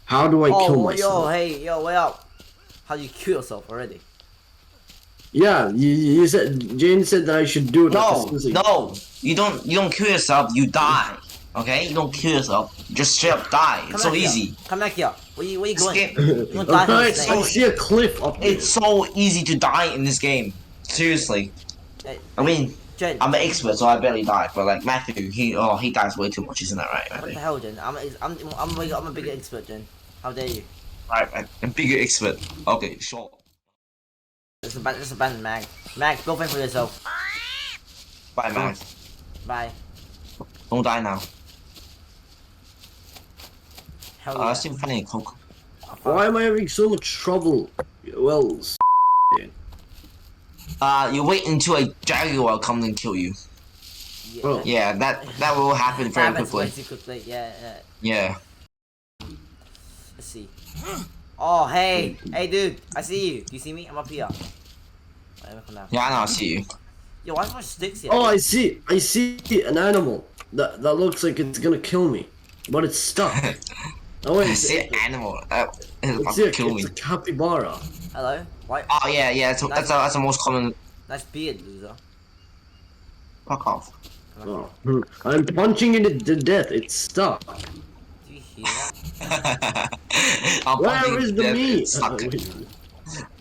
How do I kill myself? Yo, hey, yo, wait up. How do you kill yourself already? Yeah, you said Jane said that I should do it like as No, soon as I. no, you don't kill yourself. You die. Okay, you don't kill yourself. You just straight up die. Come It's so back here. Come Come back here. Where you This going? game, You gonna die from the I snake. see a cliff up there. it's so easy to die in this game. Seriously. Hey, I mean, Jen, I'm an expert, so I barely die. But like Matthew, he dies way too much, isn't that right, what the Matthew? hell, Jen? I'm a bigger expert, Jen. How dare you? Right, I'm bigger expert. Okay, sure. Just abandon Mag. Mag, go fend for yourself. Bye, man. Bye. Don't die now. Hell yeah. I'm still finding a coke. Why am I having so much trouble? Well, You wait until a jaguar comes and kill you. Yeah, Oh. Yeah, that will happen very happens way quickly. too quickly. Yeah, yeah. Yeah. Let's see. Oh, hey, hey, dude. I see you. Do you see me? I'm up here. Yeah, I know. I see you. Yo, why so much sticks here? oh, I see an animal that looks like it's gonna kill me, but it's stuck. Oh wait, I see an animal. Kill me. it's a capybara. Hello. Why? Oh yeah, yeah. That's the most common. Nice beard, loser. Fuck off. Oh, I'm punching it to death. It's stuck. Do you hear that? I'm Where punching is it the to death, meat? it's stuck.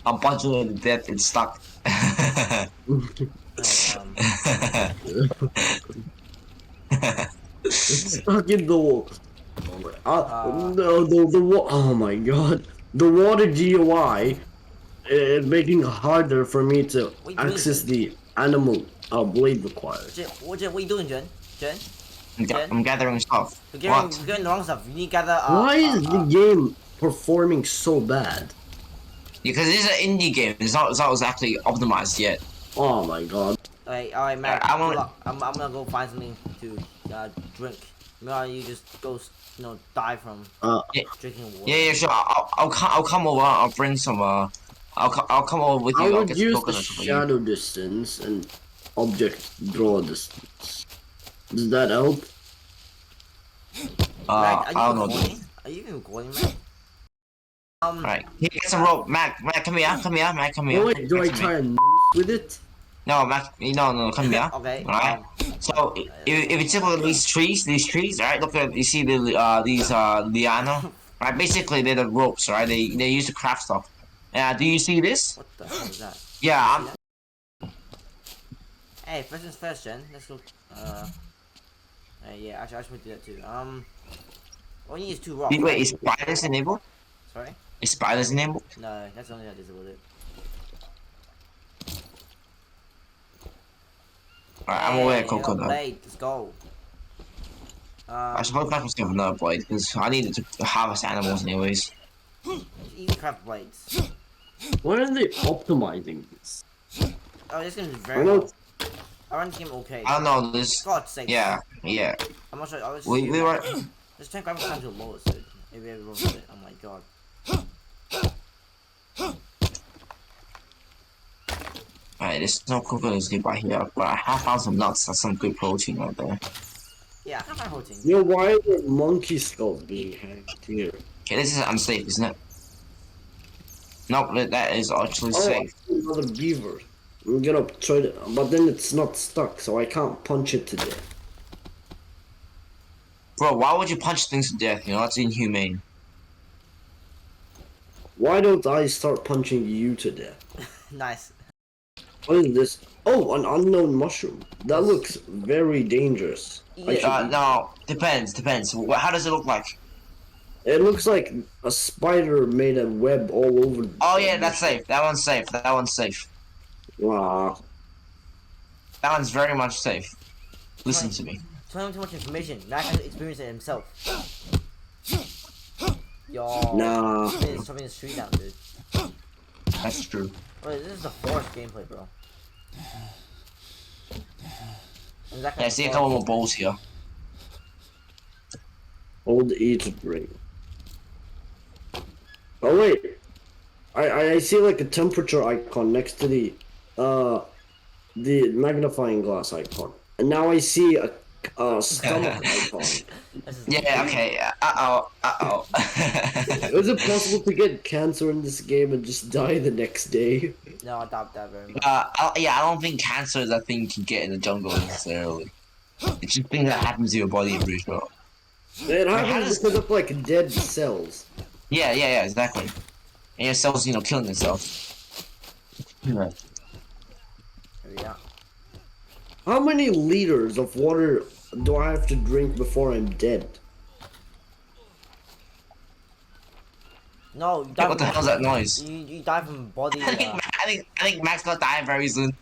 I'm punching it to death. It's stuck. It's stuck in the wall. Oh my god. The water GUI is making it harder for me to What are you access doing? the animal blade required. Jen, what are you doing, Jen? Jen? I'm gathering stuff. You're getting, What? you're getting the wrong stuff. You need to gather. Why is the game performing so bad? Because this is an indie game. It's not exactly optimized yet. Oh my god. Alright, Matt. I want- good luck. I'm gonna go find something to drink. Meanwhile, you just go, die from drinking water. Yeah, sure. I'll come over. I'll bring some. I'll come over with I you. I'll would get some use the coconuts for you. shadow distance and object draw distance. Does that help? Mac, are I you don't know. recording? Are you even recording, Mac? Alright, get some rope, Mac, come here, Mac, come here. Oh wait, do I Come to me. try and with it? No, Mac, no, come here. Okay. Alright. So if you take a look at these trees, alright, look at you see these liana, right? Basically they're the ropes, right? They use to craft stuff. Do you see this? What the hell is that? Yeah, Hey, first things first, Jen. Let's go. Yeah, actually, I should do that too. All you need is 2 rocks. wait, is spiders enabled? Sorry? Is spiders enabled? No, that's the only that disabled it. Alright, I'm aware of coconut. Blade, let's go. I suppose I must have another blade because I needed to harvest animals anyways. Easy craft blades. Why are they optimizing this? Oh, this game is I very know. well. I run the game okay. I don't know this. God's sake. Yeah. I'm not sure. I was We were. Just turn graphics down to the lowest, dude. Maybe everyone with it. Oh my god. Alright, there's no coconuts nearby here, but I have found some nuts. That's some good protein right there. Yeah, I can't find protein. Yo, why are there monkey skulls being hacked here? Okay, this is unsafe, isn't it? Nope, that is actually Oh, safe. another beaver. I'm gonna try to, but then it's not stuck, so I can't punch it to death. Bro, why would you punch things to death? You know, that's inhumane. Why don't I start punching you to death? Nice. What is this? Oh, an unknown mushroom. That looks very dangerous. I should eat- No, depends. How does it look like? It looks like a spider made a web all over. Oh yeah, that's safe. That one's safe. Wow. That one's very much safe. Listen to me. Tell him too much information. Mac has experienced it himself. Yo. Nah. He's chopping the street down, dude. That's true. Wait, this is the forest gameplay, bro. Exactly. Yeah, I see a couple more bowls here. Old Egypt ring. Oh wait. I see like a temperature icon next to the magnifying glass icon. And now I see a stomach icon. This is Yeah, okay. Uh-oh. Is it possible to get cancer in this game and just die the next day? No, I doubt that very much. Yeah, I don't think cancer is a thing you can get in the jungle necessarily. It's just a thing that happens to your body, I'm pretty sure. It how happens does- because of like dead cells. Yeah, exactly. And your cells, killing themselves. Yeah. Yeah. How many liters of water do I have to drink before I'm dead? No, you die What the from hell's that noise? You die from body. I think Max gonna die very soon.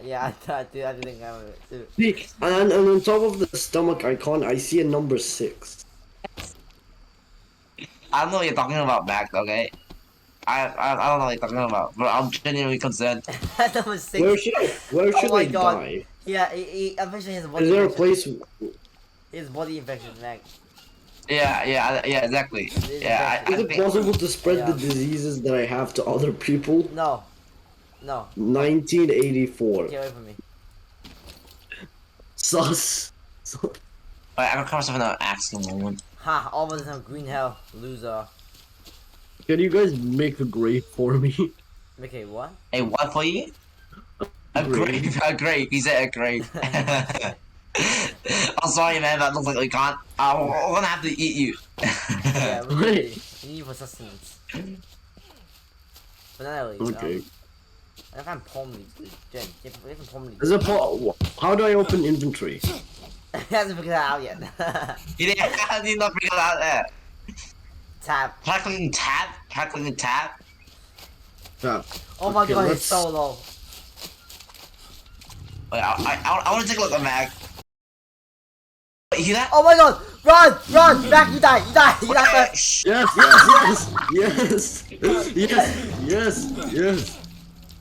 Yeah, I do think I would too. See, and on top of the stomach icon, I see a number 6. I don't know what you're talking about, Max. Okay. I don't know what you're talking about, but I'm genuinely concerned. That was 6. Where should my I God. die? Yeah, he eventually has a body Is there a infection. place? His body infection, Mac. Yeah, exactly. Yeah, Is it think. possible to spread Yeah. the diseases that I have to other people? No. 1984. Get away from me. Sus. Wait, I'm gonna cover something out axe in a moment. Ha! All of them green hell, loser. Can you guys make a grave for me? Okay, what? Hey, what for you? A Grave. grave. A grave. He said a grave. I'm sorry, man. That looks like we can't. We're gonna have to eat you. Yeah, we Wait. need you for sustenance. But anyway, Okay. I find palm leaves. Jen, you have palm leaves. Is it how do I open inventory? He hasn't figured that out yet. You did not figure that out there. Tab. Try clicking tab. Try clicking tab. Yeah. Oh my Okay, god, let's- it's so low. Wait, I want to take a look at Mag. Wait, you hear that? Oh my god! Run! Mac, you die first. Shh. Yes.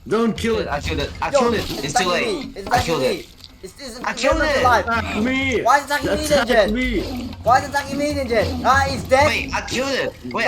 Don't kill it. I killed it. I Yo, killed it. It's too attacking late. me. It's I attacking killed me. it. It's I killed it. alive. Attack me. Why is it attacking me then, Attack Jen? me. Why is it attacking me then, Jen? Ah, he's dead. Wait, I killed it. Wait.